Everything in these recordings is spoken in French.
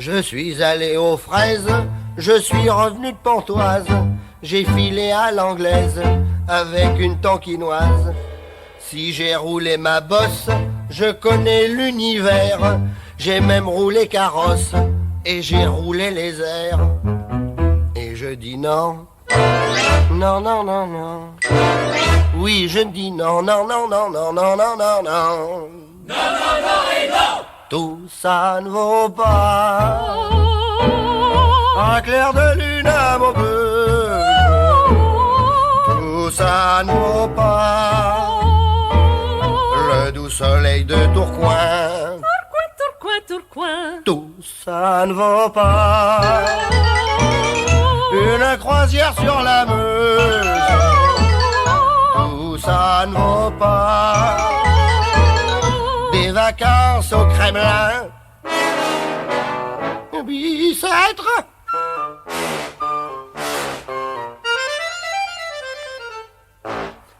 Je suis allé aux fraises, je suis revenu de Pontoise. J'ai filé à l'anglaise avec une tankinoise. Si j'ai roulé ma bosse, je connais l'univers. J'ai même roulé carrosse et j'ai roulé les airs. Et je dis non, non, non, non, non. Oui, je dis non, non, non, non, non, non, non, non, non. Non, non, non et non. Tout ça ne vaut pas un clair de lune à Maubeuge. Tout ça ne vaut pas le doux soleil de Tourcoing. Tourcoing, Tourcoing, Tourcoing. Tout ça ne vaut pas une croisière sur la Meuse. Tout ça ne vaut pas des vacances au Kremlin. Bicêtre.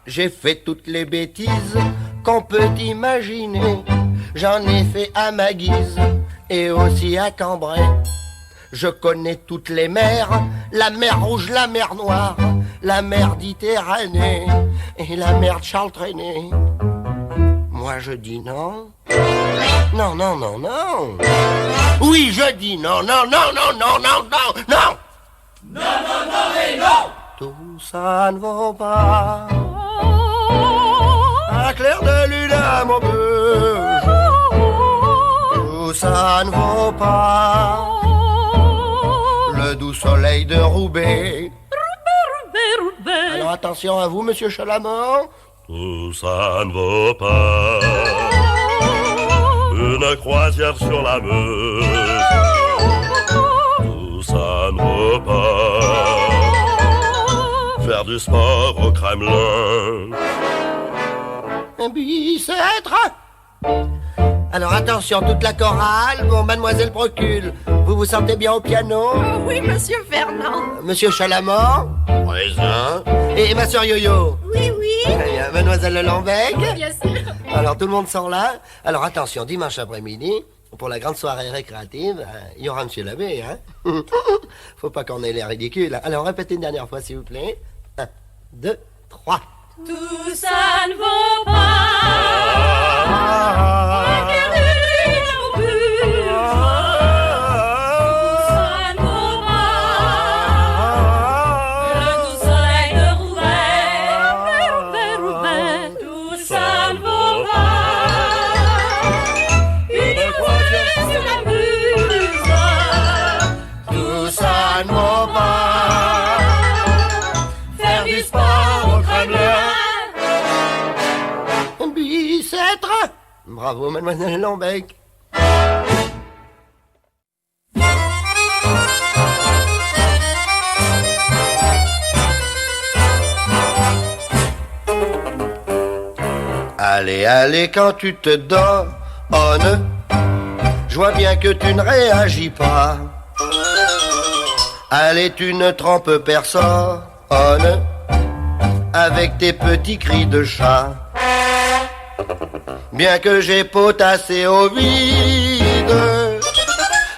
J'ai fait toutes les bêtises qu'on peut imaginer. J'en ai fait à ma guise et aussi à Cambrai. Je connais toutes les mers, la mer Rouge, la mer Noire, la mer Méditerranée et la mer de Charles Trenet. Moi je dis non. Non, non, non, non. Oui, je dis non, non, non, non, non, non, non, non. Non, non, non et non. Tout ça ne vaut pas un clair de lune à Maubeuge. Tout ça ne vaut pas le doux soleil de Roubaix. Roubaix, Roubaix. Alors attention à vous, monsieur Chalamand. Tout ça ne vaut pas une croisière sur la Meuse. Tout ça ne vaut pas faire du sport au Kremlin. Bicêtre. Alors attention, toute la chorale. Bon, mademoiselle Procule, vous vous sentez bien au piano? Oui, monsieur Fernand. Monsieur Chalamand? Raisin. Et ma soeur Yo-Yo? Oui, oui. Très bien. Mademoiselle Lembec? Bien sûr. Alors tout le monde sort là. Alors attention, dimanche après-midi, pour la grande soirée récréative, il y aura monsieur l'abbé, hein. Faut pas qu'on ait l'air ridicule. Alors répétez une dernière fois, s'il vous plaît. 1, 2, 3. Tout ça ne vaut pas un clair de lune à Maubeuge. Tout ça ne vaut pas le doux soleil de Roubaix. Roubaix, Roubaix. Tout ça ne vaut pas une croisière sur la Meuse. Tout ça ne vaut pas Faire du sport au Kremlin. Bicêtre. Bravo, mademoiselle Lembec. Allez, allez, quand tu te donnes, je vois bien que tu ne réagis pas. Allez, tu ne trompes personne avec tes petits cris de chat. Bien que j'ai potassé au vide,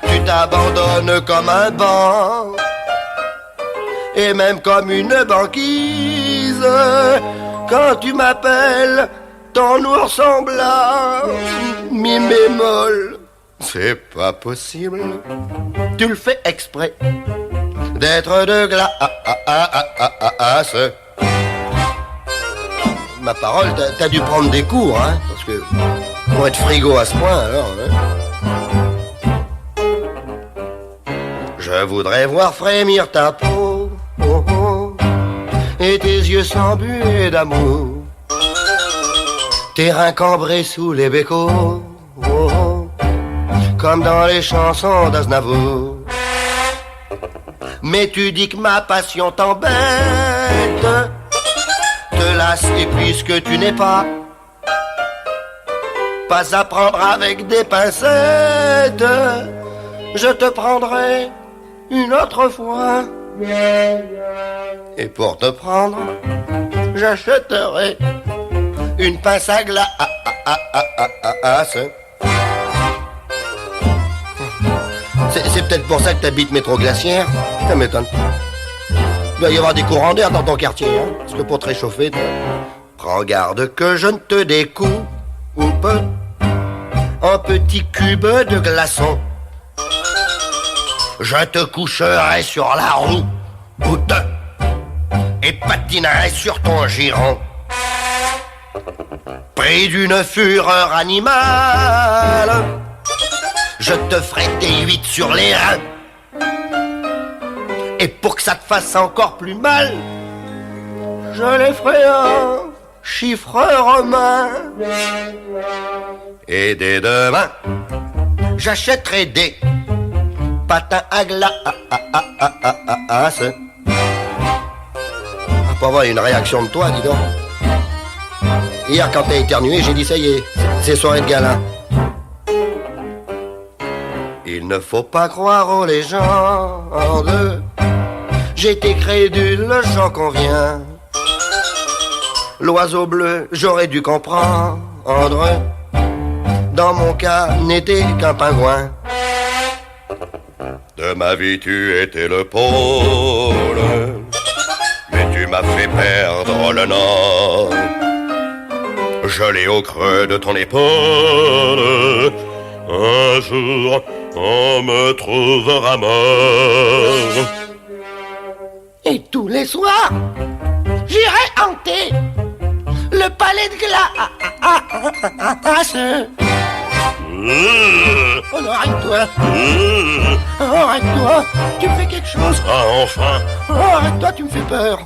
tu t'abandonnes comme un banc et même comme une banquise quand tu m'appelles ton ourson blanc. Mi bémol, c'est pas possible. Tu le fais exprès d'être de glace. Ma parole, t'as dû prendre des cours, hein, parce que pour être frigo à ce point, alors. Hein. Je voudrais voir frémir ta peau, oh, oh, et tes yeux sans buée d'amour, tes reins cambrés sous les bécots, oh, oh, comme dans les chansons d'Aznavour. Mais tu dis que ma passion t'embête, te lasse, et puisque tu n'es pas à prendre avec des pincettes, je te prendrai une autre fois. Et pour te prendre, j'achèterai une pince à glace. C'est peut-être pour ça que t'habites métro Glacière. Ça m'étonne pas. Il doit y avoir des courants d'air dans ton quartier, hein. Parce que pour te réchauffer, prends garde que je ne te découpe un petit cube de glaçon. Je te coucherai sur la roue et patinerai sur ton giron. Pris d'une fureur animale, je te ferai des 8 sur les reins. Et pour que ça te fasse encore plus mal, je les ferai un chiffre romain. Et dès demain, j'achèterai des patins à glace. Pour avoir une réaction de toi, dis donc. Hier, quand t'as éternué, j'ai dit ça y est, c'est soirée de gala. Il ne faut pas croire aux légendes. J'ai été crédule, j'en conviens. L'oiseau bleu, j'aurais dû comprendre. Dans mon cas, n'était qu'un pingouin. De ma vie, tu étais le pôle, mais tu m'as fait perdre le nord. Je l'ai au creux de ton épaule. Un jour, on me trouvera mort. Et tous les soirs, j'irai hanter le palais de glace. Oh non, arrête-toi. Oh, arrête-toi, tu me fais quelque chose. Ah, enfin. Oh, arrête-toi, tu me fais peur.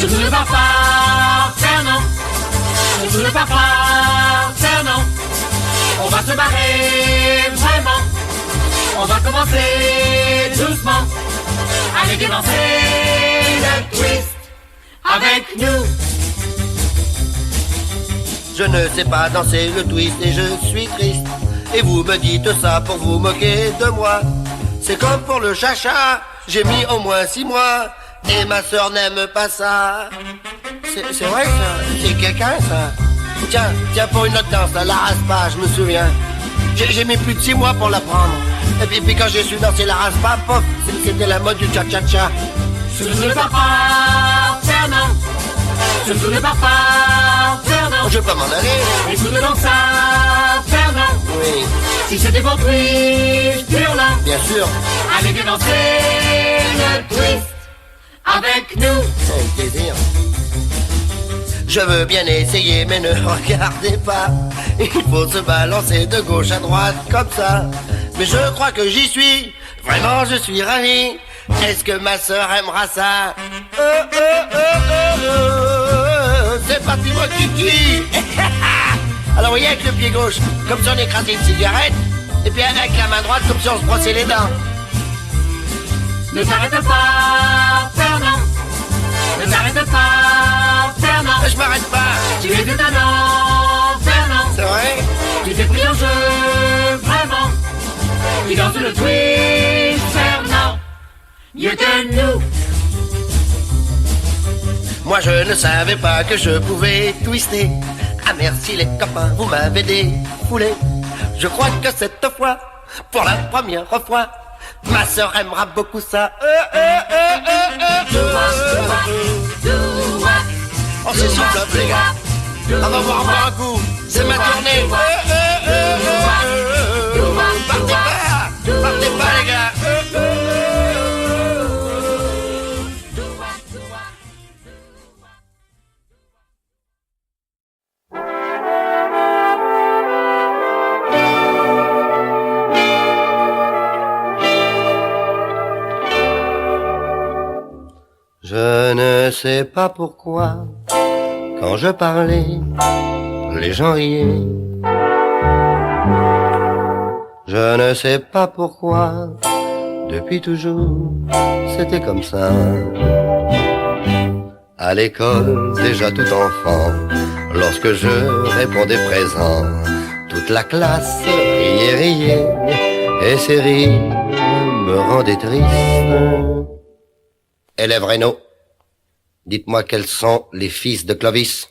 Je ne vais pas faire non. Je ne vais pas faire non. On va se barrer vraiment. On va commencer doucement. Allez danser le twist avec nous. Je ne sais pas danser le twist et je suis triste. Et vous me dites ça pour vous moquer de moi. C'est comme pour le chacha, j'ai mis au moins 6 mois. Et ma sœur n'aime pas ça. C'est vrai ça? C'est quelqu'un ça? Tiens, pour une autre danse, la raspa, je me souviens. J'ai mis plus de 6 mois pour l'apprendre. Et puis quand je suis dansé la raspa, pof, c'était la mode du cha-cha-cha. Je ne veux pas faire non. Je ne veux pas faire non. Je peux m'en aller. Écoute donc ça, faire non. Oui, Si c'était pour twist, hurlant. bien sûr. Allez danser le twist avec nous. Avec plaisir. Je veux bien essayer, mais ne regardez pas. Il faut se balancer de gauche à droite comme ça. Mais je crois que j'y suis. Vraiment, je suis ravi. Est-ce que ma sœur aimera ça? C'est parti, moi kiki. Alors, voyez, avec le pied gauche, comme si on écrasait une cigarette. Et puis avec la main droite, comme si on se brossait les dents. Ne t'arrête pas, faire non. Ne t'arrête pas, faire non. Je m'arrête pas. Tu es tout un enfer, non. C'est vrai? Tu t'es pris en jeu, vraiment. Tu danses le twist, faire non. Mieux que nous. Moi je ne savais pas que je pouvais twister. Ah merci les copains, vous m'avez défoulé. Je crois que cette fois, pour la première fois, ma sœur aimera beaucoup ça. Oh c'est super les gars. On va voir un coup. C'est ma tournée. Partez pas les gars. Je ne sais pas pourquoi, quand je parlais, les gens riaient. Je ne sais pas pourquoi, depuis toujours, c'était comme ça. À l'école, déjà tout enfant, lorsque je répondais présent, toute la classe riait, et ces rires me rendaient triste. Élève Reynaud, dites-moi quels sont les fils de Clovis.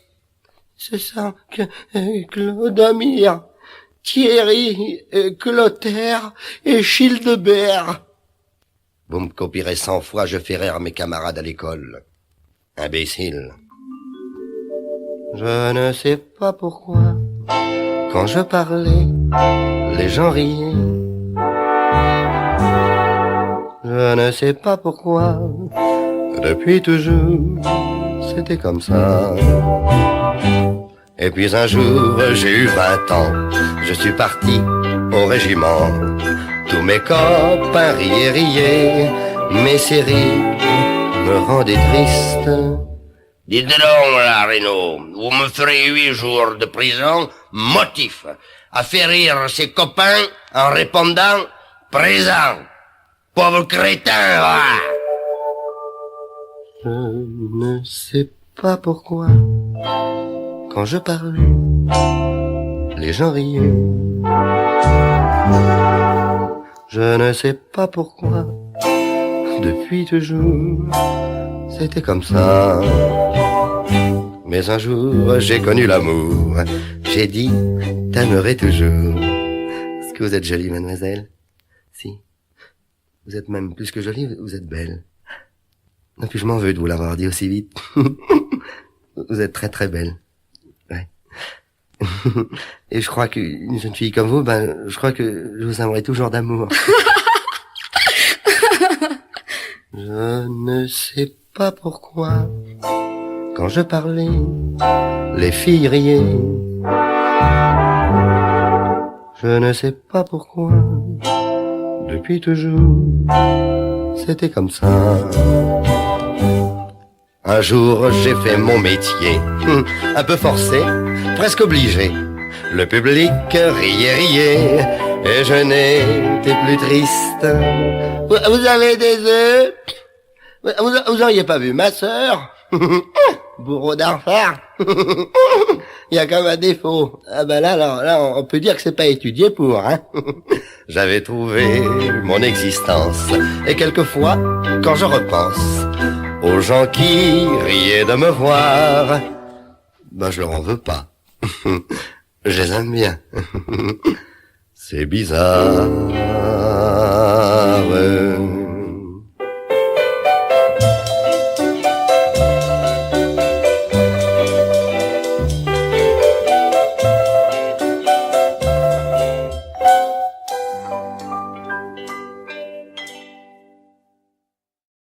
Ce sont Clodomir, Thierry, Clotaire et Childebert. Vous me copierez 100 fois, je fais rire mes camarades à l'école. Imbécile. Je ne sais pas pourquoi, quand je parlais, les gens riaient. Je ne sais pas pourquoi, depuis toujours, c'était comme ça. Et puis un jour, j'ai eu 20 ans, je suis parti au régiment. Tous mes copains riaient, mais ces rires me rendaient triste. Dites donc, là, Reynaud, vous me ferez 8 jours de prison, motif, à faire rire ses copains en répondant présent. Pauvre crétin, va. Je ne sais pas pourquoi, quand je parlais, les gens riaient. Je ne sais pas pourquoi, depuis toujours, c'était comme ça. Mais un jour, j'ai connu l'amour. J'ai dit, t'aimerais toujours. Est-ce que vous êtes jolie, mademoiselle? Si. Vous êtes même plus que jolie, vous êtes belle. Et puis je m'en veux de vous l'avoir dit aussi vite. Vous êtes très très belle. Ouais. Et je crois qu'une jeune fille comme vous, je crois que je vous aimerai toujours d'amour. Je ne sais pas pourquoi, quand je parlais, les filles riaient. Je ne sais pas pourquoi, depuis toujours, c'était comme ça. Un jour, j'ai fait mon métier, un peu forcé, presque obligé. Le public riait, et je n'étais plus triste. Vous avez des œufs? Vous auriez pas vu ma sœur? Bourreau d'enfer. Il y a comme un défaut. Ah ben là, on peut dire que c'est pas étudié pour, hein. J'avais trouvé mon existence. Et quelquefois, quand je repense aux gens qui riaient de me voir, je leur en veux pas. Je les aime bien. C'est bizarre.